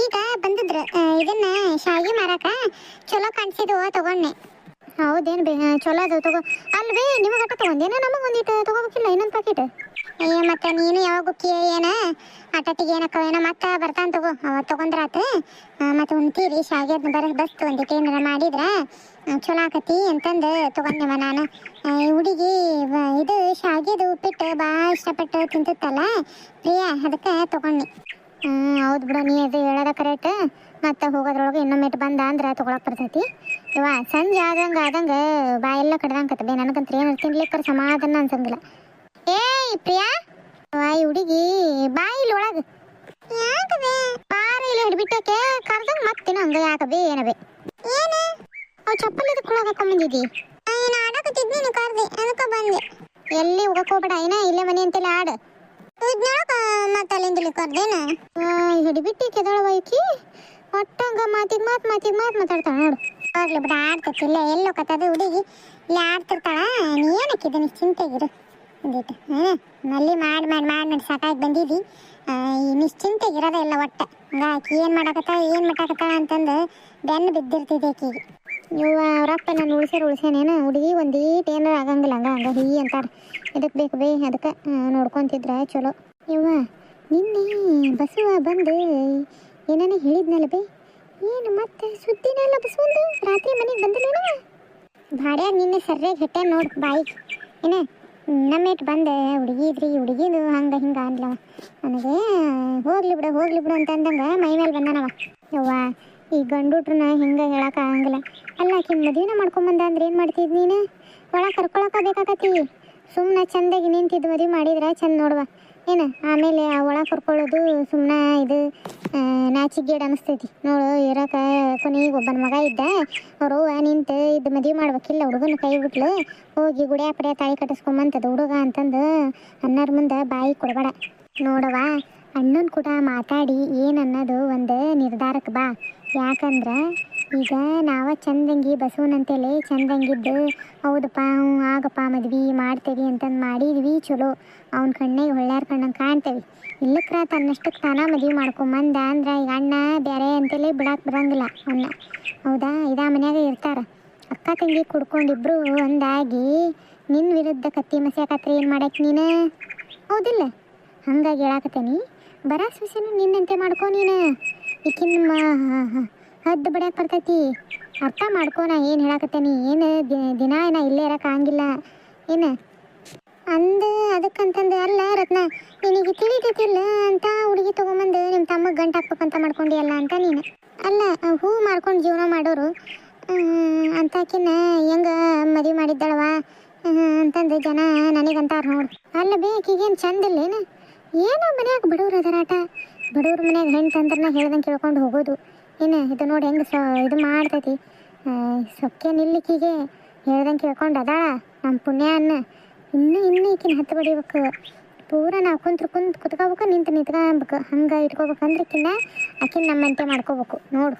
ಈಗ ಬಂದಿದ್ರು ಇದನ್ನ ಶಾವಿಗೆ ಮಾರಾಕ ಚಲೋ ಕಾಣಿಸಿದ್ವು ತಗೊಂಡೆ. ಹೌದೇನು ಬೇ ಚಲೋ ಅದು ತಗೋ. ಅಲ್ವೇ ನಿಮಗೆ ಅಟ್ಟ ತಗೊಂಡೇನ ನಮಗೆ ಒಂದಿಟ್ಟು ತಗೋಬೇಕಿಲ್ಲ ಇನ್ನೊಂದು ಪ್ಯಾಕೆಟ್? ಅಯ್ಯ ಮತ್ತೆ ನೀನು ಯಾವಾಗ ಏನ ಆಟಟಿಗೆ ಏನಕ್ಕ ಏನೋ ಮತ್ತೆ ಬರ್ತಾನೆ ತಗೋ. ಅವತ್ತು ತಗೊಂಡ್ರಾತು ಮತ್ತೆ ಉಣ್ತೀರಿ ಶಾವಿಗೆ ಬರ ಬಸ್ತು ಒಂದಿಟ್ಟು ಏನಾರ ಮಾಡಿದ್ರೆ ಚಲೋ ಆಕತಿ ಅಂತಂದು ತಗೊಂಡೆವ ನಾನು. ಈ ಹುಡುಗಿ ಇದು ಶಾವಿಗೆದು ಉಪ್ಪಿಟ್ಟು ಭಾಳ ಇಷ್ಟಪಟ್ಟು ತಿಂತಿತ್ತಲ್ಲ ಪ್ರಿಯಾ, ಅದಕ್ಕೆ ತಗೊಂಡೆ. ಹೌದು ಬಿಡು, ನೀ ಅದು ಹೇಳೋದ ಕರೆಕ್ಟ್. ಮತ್ತೆ ಹೋಗೋದ್ರೊಳಗೆ ಇನ್ನೊಮ್ಮೆ ಬಂದ ಅಂದ್ರೆ ತೊಗೊಳಕ್ ಬರ್ತೈತಿ. ಇವ ಸಂಜೆ ಆದಂಗೆ ಬಾಯೆಲ್ಲ ಕಡ್ದಂಕತ್ತ ಬೇ. ನನಗಂತ ಏನು ತಿನ್ಲಿಕ್ಕರ ಸಮಾಧಾನ ಅನ್ಸಂಗಿಲ್ಲ. ಏಯ್ ಪ್ರಿಯಾ, ಈ ಹುಡುಗಿ ಬಾಯಿಲ್ ಒಳಗೆ ಯಾಕಬೇ ಪಾರ ಇಲ್ಲಿ ಹಿಡ್ಬಿಟ್ಟಕ್ಕೆ ಕರ್ದಂಗೆ ಮತ್ತಿನ ಹಂಗೆ ಯಾಕಬೇ ಏನಬೇ ಏನು ಅವು ಚಪ್ಪಲ್ ಇದಕ್ಕೆ ಒಳಗೆ ಹಾಕೊಂಬಂದಿದ್ದಿ? ನಾನು ಆಡಕತ್ತಿದ್ನಿ, ನೀನು ಕರ್ದೆ ಅದಕ್ಕೆ ಬಂದೆ. ಎಲ್ಲಿ ಹೋಗಕ್ಕೆ ಹೋಗ್ಬೇಡ, ಏನ ಇಲ್ಲೇ ಮನೆ ಅಂತೆಲ್ಲ ಆಡು. ಮತ್ತೆ ಅಲ್ಲಿಂದ ಕರ್ದೇನ ಹಿಡಿಬಿಟ್ಟು ಕೆದಳವೈಕಿ ಒಟ್ಟಂಗ ಮಾತಿಗೆ ಮಾತು ಮಾತಾಡ್ತಾಳ ನೋಡು. ಹೋಗ್ಲಿ ಬಿಡ, ಆಡ್ತಿಲ್ಲ ಎಲ್ಲೋ ಕತ್ತದ ಹುಡುಗಿ ಇಲ್ಲಿ ಆಡ್ತಿರ್ತಾಳ. ನೀ ಏನಕ್ಕಿದ್ದ ನಿಶ್ಚಿಂತೆಗಿರು ಒಂದಿಟ್ಟು. ನಲ್ಲಿ ಮಾಡಿ ಸಾಕಾಗಿ ಬಂದಿದ್ದಿ. ಈ ನಿಶ್ಚಿಂತೆಗಿರೋದ ಇಲ್ಲ ಒಟ್ಟ. ಹಂಗಾಕಿ ಏನು ಮಾಡಾಕತ್ತಾಳ ಅಂತಂದು ಬೆನ್ನು ಬಿದ್ದಿರ್ತಿದ್ದೆ ಆಕಿಗೆ. ಇವ ಅವರಪ್ಪ ನಾನು ಉಳ್ಸೇನೇನು ಹುಡುಗಿ ಒಂದೀಟ್ ಏನಾರ ಆಗಂಗಿಲ್ಲ. ಹಂಗ ಹೀ ಅಂತಾರೆ. ಇದಕ್ಕೆ ಬೇಕು ಬೇ, ಅದಕ್ಕೆ ನೋಡ್ಕೊತಿದ್ರ ಚಲೋ. ಇವ ನಿನ್ನೆ ಬಸವ ಬಂದು ಏನಾನ ಹೇಳಿದ್ನಲ್ಲ ಬೇ, ಏನು ಮತ್ತೆ ಸುದ್ದಿನೆಲ್ಲ ಬಸವಂದು ರಾತ್ರಿ ಮನೆಗೆ ಬಂದಿಲ್ಲೇನವ? ಭಾಡ್ಯಾಗ ನಿನ್ನೆ ಸರಿಯಾಗಿ ಹೆಟ್ಟೆ ನೋಡಿ ಬಾಯಿಗೆ ಏನ ನಮ್ಮೇಟ್ ಬಂದೆ ಹುಡುಗಿದು ಹಂಗೆ ಹಿಂಗೆ ಅಂದ್ಲವ. ನನಗೆ ಹೋಗ್ಲಿ ಬಿಡು ಅಂತ ಅಂದಂಗೆ ಮೈ ಮೇಲೆ ಬಂದನವ. ಯವ್ವ ಈ ಗಂಡುಟ್ರನ್ನ ಹಿಂಗೆ ಹೇಳಕ್ಕೆ ಆಗಂಗಿಲ್ಲ. ಅಲ್ಲ ಆಕಿ ಮದುವೆನ ಮಾಡ್ಕೊಂಬಂದ ಅಂದ್ರೆ ಏನು ಮಾಡ್ತಿದ್ ನೀನು? ಒಳಗೆ ಕರ್ಕೊಳಕ ಬೇಕಾಕತಿ. ಸುಮ್ಮನೆ ಚಂದಾಗಿ ನಿಂತಿದ್ದು ಮದುವೆ ಮಾಡಿದ್ರೆ ಚಂದ ನೋಡುವ ಏನು. ಆಮೇಲೆ ಆ ಒಳಗೆ ಕರ್ಕೊಳ್ಳೋದು ಸುಮ್ಮನೆ ಇದು ನಾಚಿಗೇಡು ಅನಿಸ್ತೈತಿ ನೋಡು. ಇರೋಕೆ ಕೊನೆಗೆ ಒಬ್ಬನ ಮಗ ಇದ್ದ, ಅವರು ನಿಂತು ಇದು ಮದುವೆ ಮಾಡ್ಬೇಕಿಲ್ಲ. ಹುಡುಗನ ಕೈ ಬಿಟ್ಲು ಹೋಗಿ ಗುಡಿಯ ಪಡಿಯ ತಾಳಿ ಕಟ್ಟಿಸ್ಕೊಂಬಂತದ್ದು ಹುಡುಗ ಅಂತಂದು ಅನ್ನರ ಮುಂದೆ ಬಾಯಿ ಕೊಡಬೇಡ ನೋಡವ. ಅಣ್ಣನ ಕೂಡ ಮಾತಾಡಿ ಏನನ್ನೋದು ಒಂದು ನಿರ್ಧಾರಕ್ಕೆ ಬಾ. ಯಾಕಂದ್ರೆ ಈಗ ನಾವು ಚಂದಂಗಿ ಬಸವನಂತೇಳಿ ಚಂದಂಗಿದ್ದು ಹೌದಪ್ಪ ಆಗಪ್ಪ ಮದ್ವೆ ಮಾಡ್ತೇವಿ ಅಂತಂದು ಮಾಡಿದ್ವಿ ಚಲೋ. ಅವ್ನ ಕಣ್ಣಿಗೆ ಒಳ್ಳೆಯ ಕಣ್ಣಂಗೆ ಕಾಣ್ತೇವಿ. ಇಲ್ಲಕ್ರ ತನ್ನಷ್ಟಕ್ಕೆ ತಾನ ಮದುವೆ ಮಾಡ್ಕೊಂಬಂದ ಅಂದ್ರೆ ಈಗ ಅಣ್ಣ ಬೇರೆ ಅಂತೇಳಿ ಬಿಡಕ್ಕೆ ಬರಂಗಿಲ್ಲ ಅವನ್ನ. ಹೌದಾ, ಇದಾ ಮನ್ಯಾಗ ಇರ್ತಾರೆ ಅಕ್ಕ ತಂಗಿ ಕುಡ್ಕೊಂಡಿಬ್ರು ಒಂದಾಗಿ ನಿನ್ನ ವಿರುದ್ಧ ಕತ್ತಿ ಮಸ್ಯಾಕತ್ರಿ ಏನು ಮಾಡಕ್ಕೆ ನೀನು? ಹೌದಿಲ್ಲ? ಹಂಗಾಗಿ ಹೇಳಾಕತ್ತೇನಿ. ಬರ ಸೊಸೆನು ನಿನ್ನಂತೆ ಮಾಡ್ಕೊ ನೀನು. ಈಕಿನ ಹದ್ದು ಬಿಡಕ್ಕೆ ಬರ್ತೈತಿ. ಅರ್ಥ ಮಾಡ್ಕೊ ನಾ ಏನು ಹೇಳಾಕತ್ತೇನಿ. ಏನು ದಿನ ಏನ ಇಲ್ಲೇ ಇರೋಕ್ಕಾಗಿಲ್ಲ ಏನು ಅಂದು ಅದಕ್ಕಂತಂದು. ಅಲ್ಲ ರತ್ನ, ನಿನಗೆ ತಿಳಿತೈತಿಲ್ಲ ಅಂತ ಹುಡುಗಿ ತೊಗೊಂಬಂದು ನಿಮ್ಮ ತಮ್ಮಗೆ ಗಂಟು ಹಾಕ್ಬೇಕಂತ ಮಾಡ್ಕೊಂಡಿಯಲ್ಲ ಅಂತ ನೀನು. ಅಲ್ಲ ಹೂ ಮಾರ್ಕೊಂಡು ಜೀವನ ಮಾಡೋರು ಅಂತಾಕಿನ್ನ ಹೆಂಗೆ ಮದುವೆ ಮಾಡಿದ್ದಾಳವ ಅಂತಂದು ಜನ ನನಗಂತಾರ ನೋಡು. ಅಲ್ಲ ಬೇಕೀಗೇನು ಚಂದಿಲ್ಲೇನು? ಏನೋ ಮನ್ಯಾಗ ಬಡವ್ರು ಅದರಾಟ. ಬಡವ್ರ ಮನ್ಯಾಗ ಹೆಣ್ಣು ತಂದ್ರನ್ನ ಹೇಳ್ದಂಗೆ ಕೇಳ್ಕೊಂಡು ಹೋಗೋದು ಏನು. ಇದು ನೋಡಿ ಹೆಂಗೆ ಇದು ಮಾಡ್ತೈತಿ. ಸೊಕ್ಕೆ ನಿಲ್ಲಿಕ್ಕಿಗೆ ಹೇಳ್ದಂಗೆ ಕೇಳ್ಕೊಂಡು ಅದಾಳ ನಮ್ಮ ಪುಣ್ಯ ಅನ್ನ. ಇನ್ನೂ ಈಕಿನ ಹತ್ತು ಬಡಿಬೇಕು. ಪೂರ ನಾವು ಕುತ್ಕೋಬೇಕು, ನಿಂತ್ಕೋಬೇಕು. ಹಂಗೆ ಇಟ್ಕೋಬೇಕಂದ್ರೆ ಆಕಿನ ನಮ್ಮಂತೆ ಮಾಡ್ಕೋಬೇಕು ನೋಡು.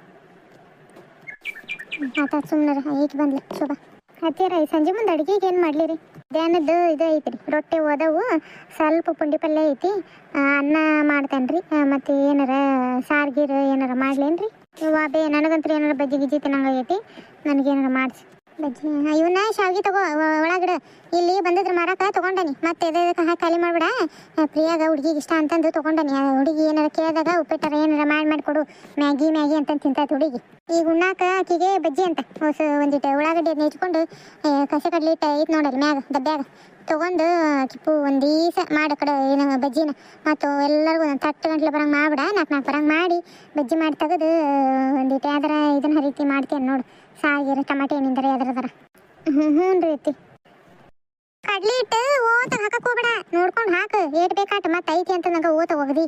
ಆತ ಸುಮ್ಮನೆ ಈಗ ಬಂದ್ಲಿ ಶೋಭಾ. ಹತ್ತಿರ ಈ ಸಂಜೆ ಮುಂದೆ ಅಡುಗೆಗೆ ಏನು ಮಾಡಲಿರಿ? ಧ್ಯಾನದ್ದು ಇದು ಐತ್ರಿ, ರೊಟ್ಟಿ ಓದವು, ಸ್ವಲ್ಪ ಪುಂಡಿ ಪಲ್ಯ ಐತಿ, ಅನ್ನ ಮಾಡ್ತೇನೆ ರೀ. ಮತ್ತು ಏನಾರ ಸಾರ್ಗೀರು ಏನಾರ ಮಾಡ್ಲೇನ್ರಿ? ಬೇ ನನಗಂತೂ ಏನಾರ ಬಜ್ಜಿ ಗಿಜ್ಜಿ ತಿನ್ನಂಗೈತಿ. ನನಗೇನಾರ ಮಾಡಿಸಿ ಬಜ್ಜಿ. ಇವನ್ನ ಶಾವಿಗೆ ತಗೋ ಒಳಗಡೆ. ಇಲ್ಲಿ ಬಂದಿದ್ರೆ ಮಾರಾಕ ತೊಗೊಂಡನಿ. ಮತ್ತೆ ಇದಕ್ಕೆ ಹಾಕಿ ಖಾಲಿ ಮಾಡ್ಬೇಡ. ಪ್ರಿಯಾಗ ಹುಡುಗಿಗೆ ಇಷ್ಟ ಅಂತಂದು ತೊಗೊಂಡನಿ. ಹುಡುಗಿ ಏನಾರ ಕೇಳಿದಾಗ ಉಪ್ಪಿಟ್ಟಾರ ಏನಾರ ಮಾಡಿಕೊಡು. ಮ್ಯಾಗಿ ಅಂತಂದು ತಿಂತಾಯ್ತು ಹುಡುಗಿ. ಈಗ ಉಣ್ಣಾಕ ಆಕಿಗೆ ಬಜ್ಜಿ ಅಂತ ಒಂದಿಟ್ಟು ಉಳ್ಳಾಗಡ್ಡಿ ನೆಚ್ಕೊಂಡು ಕಸಿ ಕಡ್ಲಿ ಐತೆ ನೋಡಲ್ಲಿ ಮ್ಯಾಗ ಡಬ್ಬ್ಯಾಗ ತೊಗೊಂಡು ಕಿಪ್ಪು ಒಂದು ದಿವಸ ಮಾಡಿ ಕಡೆ ಏನು ಬಜ್ಜಿನ ಮತ್ತು ಎಲ್ಲರಿಗೂ ಒಂದು 10 ಗಂಟೆ ಬರಂಗೆ ಮಾಡ್ಬಿಡ. 4 ಬರಂಗೆ ಮಾಡಿ ಬಜ್ಜಿ ಮಾಡಿ ತೆಗೆದು ಒಂದಿಟ್ಟು ಯಾವ್ದಾರ ಇದನ್ನ ರೀತಿ ಮಾಡ್ತೇನೆ ನೋಡು. ಸಾಗಿರ ಟಮಾಟೆ ಏನಿಂದರೆ ಯಾವ್ದಾರ ಹ್ಞೂ ರೀ ಐತಿ. ಕಡ್ಲಿ ಇಟ್ಟು ಓತ ಹಾಕಕ್ಕೆ ಹೋಗ್ಬೇಡ, ನೋಡ್ಕೊಂಡು ಹಾಕು ಏಟ್ ಬೇಕಾಟ. ಮತ್ತೆ ಐತಿ ಅಂತ ನಂಗೆ ಓತ ಹೋಗದಿ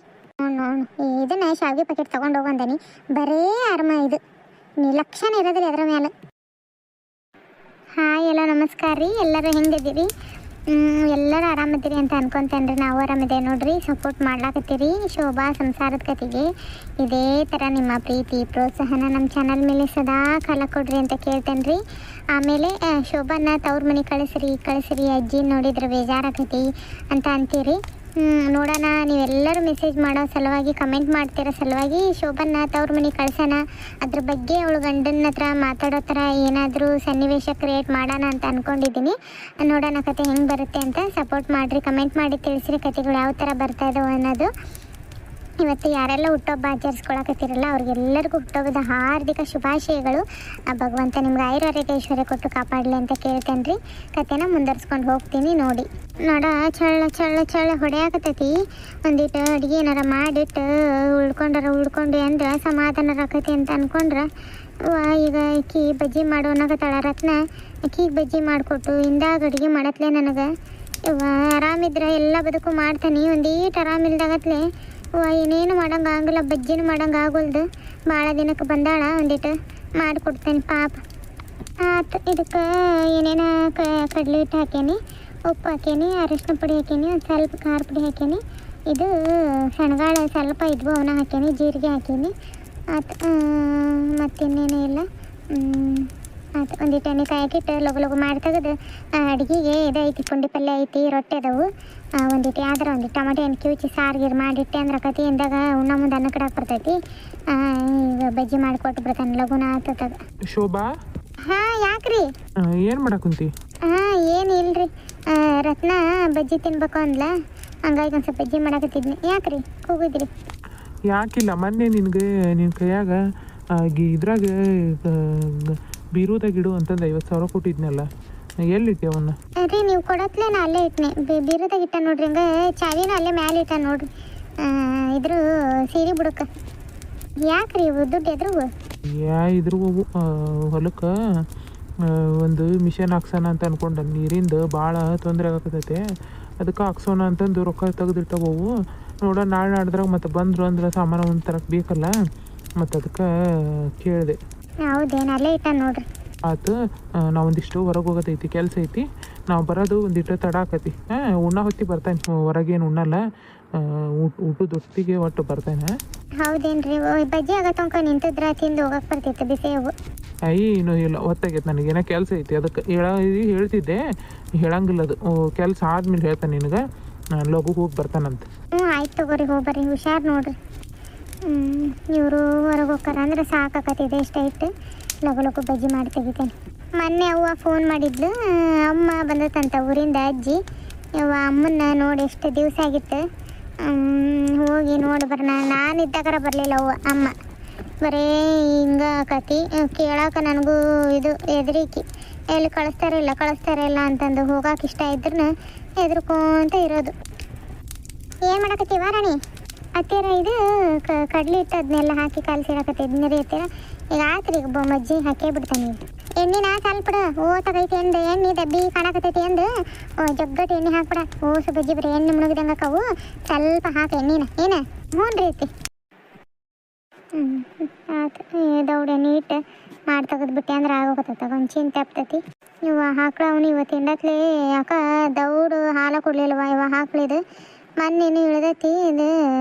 ನೋಡು. ಇದನ್ನ ಶಾವಿಗೆ ಪ್ಯಾಕೆಟ್ ತೊಗೊಂಡು ಹೋಗಂದನಿ. ಬರೇ ಅರ್ಮ ಇದು ಲಕ್ಷಣ ಇರೋದ್ರಿ ಅದರ ಮೇಲೆ. ಹಾಯ್ ಎಲ್ಲ ನಮಸ್ಕಾರ ರೀ. ಎಲ್ಲರೂ ಹೆಂಗಿದ್ದೀರಿ? ಎಲ್ಲರೂ ಆರಾಮದಿರಿ ಅಂತ ಅನ್ಕೊತೇನೆ ರೀ. ನಾವು ಆರಾಮಿದೆ ನೋಡ್ರಿ. ಸಪೋರ್ಟ್ ಮಾಡ್ಲಾಕತ್ತೀರಿ ಶೋಭಾ ಸಂಸಾರದ ಕತೆಗೆ. ಇದೇ ಥರ ನಿಮ್ಮ ಪ್ರೀತಿ ಪ್ರೋತ್ಸಾಹನ ನಮ್ಮ ಚಾನಲ್ ಮೇಲೆ ಸದಾ ಕಾಲ ಕೊಡ್ರಿ ಅಂತ ಕೇಳ್ತೇನೆ ರೀ. ಆಮೇಲೆ ಶೋಭಾನ ತವ್ರ ಮನೆ ಕಳಿಸ್ರಿ ಅಜ್ಜಿ ನೋಡಿದ್ರೆ ಬೇಜಾರಾಕತಿ ಅಂತ ಅಂತೀರಿ. ನೋಡೋಣ. ನೀವೆಲ್ಲರೂ ಮೆಸೇಜ್ ಮಾಡೋ ಸಲುವಾಗಿ, ಕಮೆಂಟ್ ಮಾಡ್ತಿರೋ ಸಲುವಾಗಿ ಶೋಭನ್ನ ತವ್ರ ಮನೆ ಕಳ್ಸೋಣ, ಅದ್ರ ಬಗ್ಗೆ ಅವಳು ಗಂಡನ ಹತ್ರ ಮಾತಾಡೋ ಥರ ಏನಾದರೂ ಸನ್ನಿವೇಶ ಕ್ರಿಯೇಟ್ ಮಾಡೋಣ ಅಂತ ಅಂದ್ಕೊಂಡಿದ್ದೀನಿ. ನೋಡೋಣ ಕತೆ ಹೆಂಗೆ ಬರುತ್ತೆ ಅಂತ. ಸಪೋರ್ಟ್ ಮಾಡಿರಿ, ಕಮೆಂಟ್ ಮಾಡಿ ತಿಳಿಸ್ರಿ ಕತೆಗಳು ಯಾವ ಥರ ಬರ್ತಾ ಇದಾವೆ ಅನ್ನೋದು. ಇವತ್ತು ಯಾರೆಲ್ಲ ಹುಟ್ಟುಹಬ್ಬ ಆಚರಿಸ್ಕೊಳಕತ್ತಿರಲ್ಲ ಅವ್ರಿಗೆಲ್ಲರಿಗೂ ಹುಟ್ಟುಹಬ್ಬದ ಹಾರ್ದಿಕ ಶುಭಾಶಯಗಳು. ಆ ಭಗವಂತ ನಿಮ್ಗೆ ಆಯುರಾರೋಗ್ಯ ಐಶ್ವರ್ಯ ಕೊಟ್ಟು ಕಾಪಾಡಲಿ ಅಂತ ಕೇಳ್ತೇನೆ ರೀ. ಕತೆನ ಮುಂದರ್ಸ್ಕೊಂಡು ಹೋಗ್ತೀನಿ ನೋಡಿ. ನೋಡ ಚಳ್ಳ ಚಳ್ಳ ಚಳ್ಳ ಹೊಡೆಯಾಕತ್ತೈತಿ. ಒಂದಿಟ್ಟು ಅಡುಗೆ ಏನಾರ ಮಾಡಿಟ್ಟು ಉಳ್ಕೊಂಡು ಅಂದ್ರೆ ಸಮಾಧಾನ ಆಕತಿ ಅಂತ ಅಂದ್ಕೊಂಡ್ರೆ ಈಗ ಅಕ್ಕಿ ಬಜ್ಜಿ ಮಾಡೋನಾಗತ್ತಾಳ ರತ್ನ. ಅಕ್ಕಿಗೆ ಬಜ್ಜಿ ಮಾಡಿಕೊಟ್ಟು ಇಂದಾಗ ಅಡುಗೆ ಮಾಡತ್ಲೆ ನನಗೆ ಆರಾಮಿದ್ರೆ ಎಲ್ಲ ಬದುಕು ಮಾಡ್ತಾನೆ. ಒಂದೀಟು ಆರಾಮಿಲ್ದಾಗತ್ಲೆ ಏನೇನು ಮಾಡೋಂಗೆ ಆಗಲ್ಲ, ಬಜ್ಜಿನೂ ಮಾಡೋಂಗೆ ಆಗೋಲ್ದು. ಭಾಳ ದಿನಕ್ಕೆ ಬಂದಾಳ, ಒಂದಿಟ್ಟು ಮಾಡಿಕೊಡ್ತೇನೆ ಪಾಪ. ಆತು ಇದಕ್ಕೆ ಏನೇನು ಕಡಲೆ ಹಿಟ್ಟು ಹಾಕೇನಿ, ಉಪ್ಪು ಹಾಕೇನಿ, ಅರಿಶಿನ ಪುಡಿ ಹಾಕೇನಿ, ಒಂದು ಸ್ವಲ್ಪ ಖಾರ ಪುಡಿ ಹಾಕೇನಿ, ಇದು ಸಣ್ಣಗಾಳ ಸ್ವಲ್ಪ ಇದ್ವು ಅವನ್ನ ಹಾಕೇನಿ, ಜೀರಿಗೆ ಹಾಕೀನಿ. ಆತು ಮತ್ತಿನ್ನೇನೂ ಇಲ್ಲ. ಆಯ್ತು ಒಂದಿಟ್ಟು ಎಣ್ಣೆ ಕಾಯಕ್ಕಿಟ್ಟು ಲಗು ಮಾಡಿ ತೆಗೆದು ಅಡುಗೆಗೆ ಇದೈತಿ, ಪುಂಡಿ ಪಲ್ಯ ಐತಿ, ರೊಟ್ಟಿ ಅದಾವು. ಒಂದಿಟ್ಟು ಯಾವ್ದಾರ ಒಂದಿಟ್ಟು ಟೊಮೆಟೊ ಎಣ್ಣೆ ಕಿವುಚಿ ಸಾರು ಮಾಡಿಟ್ಟೆ ಅಂದ್ರೆ ಕತಿಯಿಂದಾಗ ಉಣ್ಣ ಮುಂದೆ ಅನ್ನ ಕಡಾಕ್ ಬರ್ತೈತಿ. ಈಗ ಬಜ್ಜಿ ಮಾಡಿಕೊಟ್ಟು ಬಿಡ್ತಾನೆ ಲಗುನ ಆತದ. ಶೋಭಾ, ಹಾಂ ಯಾಕ್ರಿ? ಏನು ಮಾಡಕ್ಕುಂತಿ? ಏನು ಇಲ್ರಿ, ರತ್ನ ಬಜ್ಜಿ ತಿನ್ಬೇಕು ಅಂದ್ಲ, ಹಂಗಾಗಿ ಒಂದು ಸ್ವಲ್ಪ ಬಜ್ಜಿ ಮಾಡಕತ್ತಿದ್ನಿ. ಯಾಕ್ರಿ ಕೂಗಿದ್ರಿ? ಯಾಕಿಲ್ಲ, ಮೊನ್ನೆ ನಿನ್ನ ಕೈಯಾಗ ಇದ್ರಾಗ ಬೀರುದಾಗಿಡು ಅಂತಂದು 50,000 ಕೊಟ್ಟಿದ್ನಲ್ಲ, ಎಲ್ಲಿಟ್ಟೆ ಅವನ್ನ? ರೀ ನೀವು ಕೊಡತ್ಲೇ ನಾ ಅಲ್ಲೇ ಇಟ್ಟನೆ, ಬೀರದಾಗ ಇಟ್ಟ ನೋಡ್ರಿ. ಹಂಗೆ ಚಾವಿನ ಅಲ್ಲೇ ಮ್ಯಾಲೆ ಇಟ್ಟ ನೋಡ್ರಿ, ಇದ್ರ ಸೀರೆ ಬುಡಕ್ಕೆ. ಯಾಕ್ರಿ ಇವು ದುಡ್ಡು ಎದ್ರವು? ಇದ್ರ ಹೊಲಕ್ಕೆ ಒಂದು ಮಿಷನ್ ಹಾಕ್ಸೋಣ ಅಂತ ಅನ್ಕೊಂಡ. ನೀರಿಂದ ಭಾಳ ತೊಂದರೆ ಆಗಕತ್ತೈತೆ, ಅದಕ್ಕೆ ಹಾಕ್ಸೋಣ ಅಂತಂದು ರೊಕ್ಕ ತೆಗೆದಿಟ್ಟವು. ನೋಡ ನಾಳೆ ನಾಡ್ದ್ರಾಗ ಮತ್ತೆ ಬಂದರು ಅಂದ್ರೆ ಸಾಮಾನು ಒಂದು ತರಕ್ಕೆ ಬೇಕಲ್ಲ, ಮತ್ತು ಅದಕ್ಕೆ ಕೇಳಿದೆ. ಹೌದೇನು? ಅಲ್ಲೇ ಇಟ್ಟ ನೋಡ್ರಿ. ಆತು, ನಾವು ಒಂದಿಷ್ಟು ಹೊರಗೆ ಹೋಗೋದೈತಿ, ಕೆಲಸ ಐತಿ. ನಾವು ಬರೋದು ಒಂದಿಟ್ಟು ತಡ ಆಕತಿ. ಉಣ್ಣ ಹೊತ್ತಿ ಬರ್ತಾನೆ, ಹೊರಗೇನು ಉಣ್ಣಲ್ಲ, ಊಟದ ಹೊತ್ತಿಗೆ ಒಟ್ಟು ಬರ್ತಾನೆ. ಹೌದೇನ್ರಿ? ಬಜ್ಜಿ ಆಗತ್ತಂಕ ನಿಂತಿದ್ರ ತಿಂದು ಹೋಗಕ್ಕೆ ಬರ್ತಿತ್ತು ಬಿಸಿ ಅವು. ಇನ್ನೂ ಇಲ್ಲ, ಹೊತ್ತಾಗೈತೆ, ನನಗೇನೋ ಕೆಲಸ ಐತಿ, ಅದಕ್ಕೆ ಹೇಳ್ತಿದ್ದೆ. ಹೇಳಂಗಿಲ್ಲ, ಅದು ಕೆಲಸ ಆದ್ಮೇಲೆ ಹೇಳ್ತಾನೆ ನಿನಗೆ, ಲಘು ಹೋಗಿ ಬರ್ತಾನಂತ. ಆಯ್ತು ತಗೋರಿ, ಹೋಗ್ಬರ್ರಿ, ಹುಷಾರು ನೋಡ್ರಿ. ಇವರು ಹೊರಗೆ ಹೋಗ್ತಾರ ಅಂದ್ರೆ ಸಾಕಾಕತ್ತಿದೆ ಇಷ್ಟ ಇಟ್ಟು ಲಗು ಬಜ್ಜಿ ಮಾಡಿ ತೆಗಿತೇನೆ. ಮೊನ್ನೆ ಅವ್ವ ಫೋನ್ ಮಾಡಿದ್ಲು, ಅಮ್ಮ ಬಂದತ್ತಂತ ಊರಿಂದ, ಅಜ್ಜಿ. ಅಮ್ಮನ್ನ ನೋಡಿ ಎಷ್ಟು ದಿವಸ ಆಗಿತ್ತು, ಹೋಗಿ ನೋಡಿ ಬರೋಣ. ನಾನಿದ್ದಾಗರ ಬರಲಿಲ್ಲ ಅಮ್ಮ, ಬರೀ ಹಿಂಗೆ ಆಕತಿ ಕೇಳೋಕೆ ನನಗೂ ಇದು ಎದುರಿಕಿ. ಎಲ್ಲಿ ಕಳಿಸ್ತಾರ ಇಲ್ಲ ಅಂತಂದು ಹೋಗಕ್ಕೆ ಇಷ್ಟ ಇದ್ರೂ ಎದ್ರುಕೊಂತ ಇರೋದು. ಏನು ಮಾಡಕತ್ತೀವ ರಾಣಿ? ಹತ್ತಿರ ಇದು ಕಡ್ಲಿ ಹಿಟ್ಟು ಅದನ್ನೆಲ್ಲ ಹಾಕಿ ಕಲಸಿಡಕತ್ತಿದ್ ನೀರು ಹತ್ತಿರ. ಈಗ ಆತ್ರಿ, ಈಗ ಮಜ್ಜಿ ಹಾಕೇ ಬಿಡ್ತಾನೆ. ಈಗ ಎಣ್ಣಿನ ಸ್ವಲ್ಪ ತಗೈತಿ ಅಂದು ಎಣ್ಣೆ ಡಬ್ಬಿ ಕಾಣಕತ್ತೈತಿ ಅಂದು ಜಗ್ಗಟ್ಟು ಎಣ್ಣೆ ಹಾಕ್ಬಿಡ. ಓಸು ಬಜ್ಜಿ ಬರೀ ಎಣ್ಣೆ ಮುಳುಗಿದಂಗೆ ಅಕ್ಕವು, ಸ್ವಲ್ಪ ಹಾಕಿ ಎಣ್ಣಿನ ಏನು ಹ್ಞೂ ರೀತಿ. ಆಯ್ತು, ದೌಡ್ ಎಣ್ಣೆ ಇಟ್ಟು ಮಾಡಿ ತೆಗೆದ್ಬಿಟ್ಟೆ ಅಂದ್ರೆ ಆಗೋಗತ್ತದ, ಒಂದು ಚಿಂತೆ ಆಗ್ತೈತಿ. ಇವ ಹಾಕ್ಳ ಅವನು ಇವತ್ತು ಹಿಂಡತ್ಲಿ ಯಾಕ ದೌಡು ಹಾಲು ಕೊಡ್ಲಿಲ್ವ ಇವ ಹಾಕ್ಳಿದು. ಮೊನ್ನೇನು ಇಳ್ದೈತಿ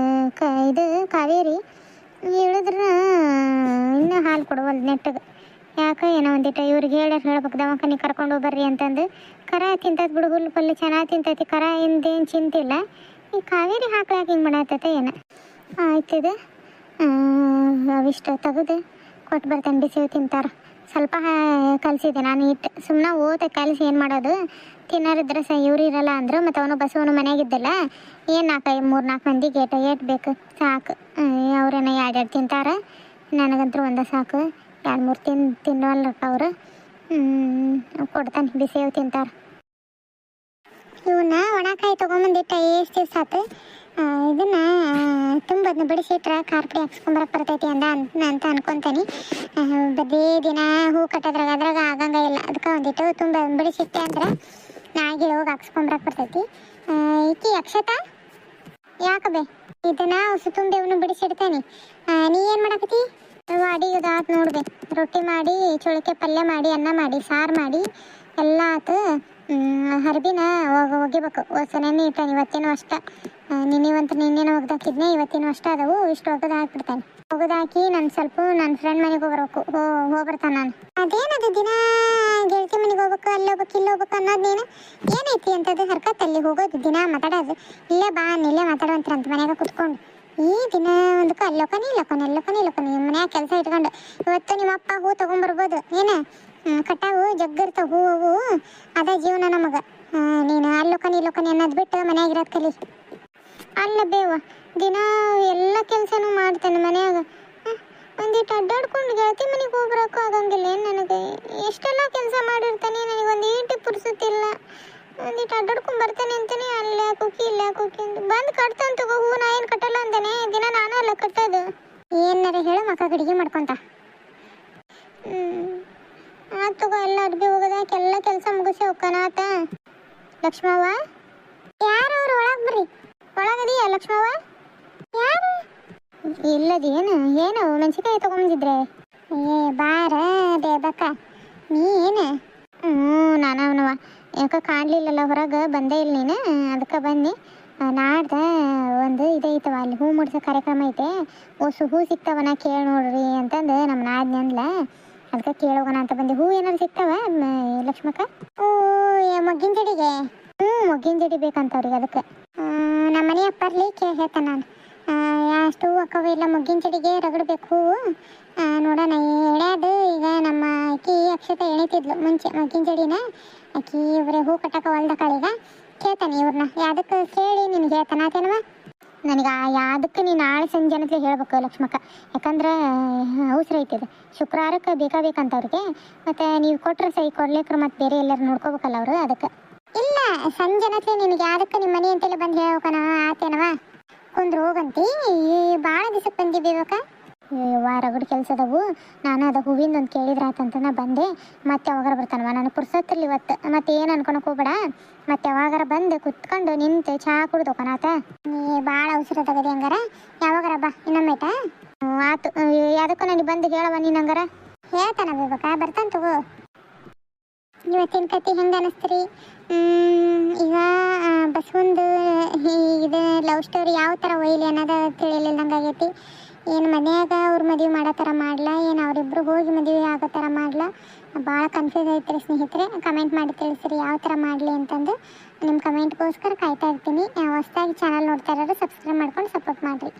ಇದು ಕಾವೇರಿ ಇಳಿದ್ರೆ ಇನ್ನೂ ಹಾಲು ಕೊಡುವಲ್ದು ನೆಟ್ಟಗೆ. ಯಾಕೆ ಏನೋ ಒಂದಿಟ್ಟು ಇವ್ರಿಗೆ ಹೇಳ್ಬೇಕು ದವಾಖಾನೆ ಕರ್ಕೊಂಡು ಬರ್ರಿ ಅಂತಂದು. ಕರ ತಿಂತೈತಿ ಬಿಡು, ಹುಲ್ಲು ಪಲ್ಲೆ ಚೆನ್ನಾಗಿ ತಿಂತೈತಿ, ಕರ ಇಂದೇನು ಚಿಂತಿಲ್ಲ. ಈ ಕಾವೇರಿ ಹಾಕ್ಲಾಕ ಹಿಂಗೆ ಮಾಡತ್ತೈತೆ ಏನು. ಆಯ್ತಿದು ಅವಿಷ್ಟು ತೆಗೆದು ಕೊಟ್ಟು ಬರ್ತೇನೆ, ಬಿಸಿವು ತಿಂತಾರೆ. ಸ್ವಲ್ಪ ಕಲಿಸಿದೆ ನಾನು ಹಿಟ್ಟು, ಸುಮ್ಮನೆ ಕಲಿಸಿ ಏನು ಮಾಡೋದು. ತಿನ್ನೋರಿದ್ರೆ ಇವ್ರು ಇರಲ್ಲ ಅಂದರು, ಮತ್ತು ಅವನು ಬಸವನು ಮನೆಯಾಗಿದ್ದಲ್ಲ. ಏನು 3-4 ಮಂದಿ ಏಟ್ ಬೇಕು ಸಾಕು. ಅವ್ರೇನೋ 2 ತಿಂತಾರೆ, ನನಗಂತೂ ಒಂದೇ ಸಾಕು. 2-3 ತಿನ್ನೋಲ್ಲಪ್ಪ ಅವರು. ಕೊಡ್ತಾನೆ, ಬಿಸಿವು ತಿಂತಾರೆ. ಇವನ್ನ ಒಣಕಾಯಿ ತೊಗೊಂಬಂದಿಟ್ಟ ಎಷ್ಟು ದಿವಸ ಆಯ್ತು. ಇದನ್ನು ತುಂಬದನ್ನ ಬಿಡಿಸಿಟ್ರೆ ಖಾರ ಪುಡಿ ಹಾಕ್ಸ್ಕೊಂಬರಕ್ಕೆ ಬರ್ತೈತಿ ಅಂತ ಅನ್ಕೊತಾನೆ. ಬರೀ ದಿನ ಹೂ ಕಟ್ಟೋದ್ರಾಗ ಅದ್ರಾಗ ಆಗಂಗ ಇಲ್ಲ. ಅದಕ್ಕೆ ಒಂದಿಟ್ಟು ತುಂಬ ಬಿಡಿಸಿಟ್ಟೆ ಅಂದ್ರೆ ನಾಯಿಗೆ ಹೋಗಿ ಹಾಕ್ಸ್ಕೊಂಬರಕ್ಕೆ ಬರ್ತೈತಿ. ಈಕಿ ಅಕ್ಷತಾ ಯಾಕಬೇ ಇದನ್ನ ಹೊಸ ತುಂಬೇವನು ಬಿಡಿಸಿಡ್ತೇನೆ. ನೀ ಏನು ಮಾಡಕತ್ತಿ? ಅಡಿಗೆ ಆತು ನೋಡ್ಬೆ. ರೊಟ್ಟಿ ಮಾಡಿ, ಚುಳಿಕೆ ಪಲ್ಯ ಮಾಡಿ, ಅನ್ನ ಮಾಡಿ, ಸಾರು ಮಾಡಿ ಎಲ್ಲ ಆತು. ಹರಿಬಿನ ಒಗಿಬೇಕು ಸನೇನೆ ಇಟ್ಟಾನೆ ಇವತ್ತೇನು ಅಷ್ಟ ನಿನ್ನೇನು ಒಗ್ದಾಕಿದ್ನೆ ಇವತ್ತೇನು ಅಷ್ಟ ಅದವು ಇಷ್ಟು ಒಗದು ಹಾಕ್ಬಿಡ್ತಾನೆ. ಒಗದು ಹಾಕಿ ನಾನು ಸ್ವಲ್ಪ ನನ್ನ ಫ್ರೆಂಡ್ ಮನೆಗೆ ಹೋಗ್ಬರ್ಬೇಕು ಹೋಗ್ಬರ್ತಾನೆ ನಾನು. ಅದೇನದು ದಿನ ಗೆಳತಿ ಮನೆಗೆ ಹೋಗ್ಬೇಕು ಅಲ್ಲಿ ಹೋಗ್ಬೇಕು ಇಲ್ಲಿ ಹೋಗ್ಬೇಕು ಅನ್ನೋದೇನು ಏನೈತಿ ಅಂತದ್ದು ಹರ್ಕತ್ ಅಲ್ಲಿ ಹೋಗೋದು ದಿನ ಮಾತಾಡೋದು ಇಲ್ಲೇ ಬಾ ಇಲ್ಲೇ ಮಾತಾಡುವಂತ್ರಂತ ಮನ್ಯಾಗ ಕುತ್ಕೊಂಡು ಈ ದಿನ ಒಂದಕ್ಕೆ ಅಲ್ಲೋಕನಿ ಇಲ್ಲೋಕನಿ ಮನ್ಯಾಗ ಕೆಲಸ ಇಟ್ಕೊಂಡು ಇವತ್ತು ನಿಮ್ಮ ಅಪ್ಪ ಹೂ ತೊಗೊಂಬರ್ಬೋದು ಏನು ಕಟ್ಟಾವು ಜಗ್ಗಿರ್ತಾವ ಹೂವು ಅದ ಜೀವನ ನಮಗೆ. ನೀನು ಅಲ್ಲೋಕನಿ ಅನ್ನೋದು ಬಿಟ್ಟು ಮನ್ಯಾಗಿರೋದು ಕಲಿ. ಅಲ್ಲ ಬೇವ ದಿನ ಎಲ್ಲ ಕೆಲಸನೂ ಮಾಡ್ತೇನೆ ಮನ್ಯಾಗ ಒಂದಿಟ್ಟು ಅಡ್ಡಾಡ್ಕೊಂಡು ಗೆಳತಿ ಮನೆಗೆ ಹೋಗ್ಬರಕ್ಕೂ ಆಗಂಗಿಲ್ಲ ಏನು ನನಗೆ. ಎಷ್ಟೆಲ್ಲ ಕೆಲಸ ಮಾಡಿರ್ತಾನೆ ನನಗೆ ಒಂದು ಈಟಿ ಪುರ್ಸುತ್ತಿಲ್ಲ. ಒಂದಿಟ್ಟು ಅಡ್ಡಾಡ್ಕೊಂಡು ಬರ್ತೇನೆ ಅಂತಾನೆ ಅಲ್ಲಿ ಹಾಕೋಕಿ ಇಲ್ಲಿ ಹಾಕೋಕಿ ಅಂತ ಬಂದು ಕಟ್ತಾನೆ ತಗೋ ಹೂ. ನಾ ಏನು ಕಟ್ಟಲ್ಲ ಅಂತಾನೆ ದಿನ ನಾನು ಅಲ್ಲ ಕಟ್ಟೋದು. ಏನಾರ ಹೇಳು ಮಕ್ಕ ಅಡುಗೆ ಮಾಡ್ಕೊಂತ ಆತ ತಗೋ ಎಲ್ಲ ಅಡ್ಗೆ ಹೋಗೋದಾಕೆ ಎಲ್ಲ ಕೆಲಸ ಮುಗಿಸಿ ಹೋಗ್ತಾನ ಆತ. ಲಕ್ಷ್ಮವ್ವ ಯಾರು ಅವ್ರು ಒಳಗೆ ಬರ್ರಿ. ಒಳಗದೀಯ ಲಕ್ಷ್ಮವ್ವ? ಯಾರು ಇಲ್ಲದೇನು ಏನು ಮೆಣಸಿನ್ಕಾಯಿ ತೊಗೊಂಬಂದಿದ್ರೆ? ಬಾರ ಬೇಬಕ್ಕ ನೀ ಏನು? ನಾನವನವ ಯಾಕೆ ಕಾಣಲಿಲ್ಲಲ್ಲ ಹೊರಗೆ ಬಂದೇ ಇಲ್ಲ ನೀನು ಅದಕ್ಕೆ ಬನ್ನಿ. ನಾಡ್ದ ಒಂದು ಇದೈತವ ಅಲ್ಲಿ ಹೂ ಮುಡ್ಸೋ ಕಾರ್ಯಕ್ರಮ ಐತೆ ಓಸು ಹೂ ಸಿಗ್ತಾವನ ಕೇಳಿ ನೋಡ್ರಿ ಅಂತಂದು ನಮ್ಮ ನಾದ್ನಿ ಅಂದ್ಲ. ಅದಕ್ಕೆ ಕೇಳೋಗೋಣ ಅಂತ ಬಂದೆ. ಹೂ ಏನಾದ್ರು ಸಿಗ್ತಾವ ಲಕ್ಷ್ಮಕ್ಕ? ಮೊಗ್ಗಿನ ಜಡಿಗೆ ಮೊಗ್ಗಿನ ಜಡಿ ಬೇಕಂತವ್ರಿಗೆ ಅದಕ್ಕೆ ನಮ್ಮ ಮನೆ ಅಪ್ಪರ್ಲಿ ಹೇಳ್ತಾನೆ ನಾನು ಅಷ್ಟು ಹೂ ಅಕ್ಕವ ಇಲ್ಲ ಮೊಗ್ಗಿನ ಜಡಿಗೆ ರಗಡ್ಬೇಕು ಹೂವು ನೋಡೋಣ ಎಳ್ಯಾದು. ಈಗ ನಮ್ಮ ಅಕ್ಕಿ ಅಕ್ಷತೆ ಎಣಿತಿದ್ಲು ಮುಂಚೆ ಮೊಗ್ಗಿನ ಜಡಿನ ಅಕ್ಕಿ ಇವ್ರೆ ಹೂ ಕಟ್ಟಕ ಹೊಲ್ದಕ್ಕಳೀಗ ಕೇಳ್ತಾನೆ ಇವ್ರನ್ನ ಯಾವ್ದಕ್ಕೆ ಕೇಳಿ ನಿನ್ಗೆ ಹೇಳ್ತಾನತೇನವ ನನಗೆ ಯಾವ್ದಕ್ಕೆ ನೀನು ನಾಳೆ ಸಂಜೆ ಅನ್ನತ್ಲೆ ಹೇಳ್ಬೇಕು ಲಕ್ಷ್ಮಕ್ಕ. ಯಾಕಂದ್ರೆ ಅವಸರ ಐತಿದೆ ಶುಕ್ರವಾರಕ್ಕೆ ಬೇಕಂತವ್ರಿಗೆ ಮತ್ತು ನೀವು ಕೊಟ್ಟರೆ ಸಹಿ ಕೊಡ್ಲಿಕ್ರು ಮತ್ತು ಬೇರೆ ಎಲ್ಲರೂ ನೋಡ್ಕೋಬೇಕಲ್ಲ ಅವರು ಅದಕ್ಕೆ. ಇಲ್ಲ ಸಂಜೆ ಅನ್ನತ್ಲೆ ನಿನಗೆ ಯಾವ್ದಕ್ಕೆ ನಿಮ್ಮ ಮನೆ ಅಂತೆಲ್ಲ ಬಂದು ಹೇಳ್ಬೇಕನ ಆತೇನವ ಕುಂದ್ರು ಹೋಗಂತಿ ಭಾಳ ದಿವಸಕ್ಕೆ ಬಂದಿದ್ದೀವಕ್ಕ. ರಗಡ್ ಕೆಲಸ ಅದಾವು ನಾನು ಅದು ಹೂವಿಂದ ಒಂದು ಕೇಳಿದ್ರೆ ಆತಂತ ನಾ ಬಂದೆ. ಮತ್ತೆ ಯಾವಾಗಾರ ಬರ್ತಾನವ ನಾನು ಪುರ್ಸತ್ತಿರ್ಲಿ ಇವತ್ತು ಮತ್ತೆ ಏನು ಅನ್ಕೊಳಕ್ಕೆ ಹೋಗ್ಬೇಡ. ಮತ್ತೆ ಯಾವಾಗಾರ ಬಂದು ಕುತ್ಕೊಂಡು ನಿಂತು ಚಹಾ ಕುಡ್ದು ಹೋಗೋಣಾತ. ನೀ ಭಾಳ ಅವಸರ ತಗದಿ ಹಂಗಾರ ಯಾವಾಗಾರ ಬಾ ಇನ್ನೊಮ್ಮೆಟ ಆತು. ಯಾವುದಕ್ಕೂ ನನಗೆ ಬಂದು ಹೇಳವ ನೀನು ಹಂಗಾರ ಹೇಳ್ತಾನ ಬೇಬಕ್ಕ ಬರ್ತಾನೆ ತಗೋ. ಇವತ್ತಿನ ಕತೆ ಹೆಂಗೆ ಅನ್ನಿಸ್ತೀರಿ? ಈಗ ಬಸವಂದು ಇದು ಲವ್ ಸ್ಟೋರಿ ಯಾವ ಥರ ಒಯ್ಲಿ ಅನ್ನೋದು ತಿಳಿಲಿಲ್ಲಂಗೆ ಆಗೈತಿ. ಏನು ಮನ್ಯಾಗ ಅವ್ರ ಮದುವೆ ಮಾಡೋ ಥರ ಮಾಡಲ ಏನು ಅವರಿಬ್ಬರು ಹೋಗಿ ಮದುವೆ ಆಗೋ ಥರ ಮಾಡಲ ಭಾಳ ಕನ್ಫ್ಯೂಸ್ ಐತ್ರಿ ಸ್ನೇಹಿತರೆ. ಕಮೆಂಟ್ ಮಾಡಿ ತಿಳಿಸ್ರಿ ಯಾವ ಥರ ಮಾಡಲಿ ಅಂತಂದು. ನಿಮ್ಮ ಕಮೆಂಟ್ಗೋಸ್ಕರ ಕಾಯ್ತಾ ಇರ್ತೀನಿ. ಹೊಸದಾಗಿ ಚಾನಲ್ ನೋಡ್ತಾ ಇರೋರು ಸಬ್ಸ್ಕ್ರೈಬ್ ಮಾಡ್ಕೊಂಡು ಸಪೋರ್ಟ್ ಮಾಡಿರಿ.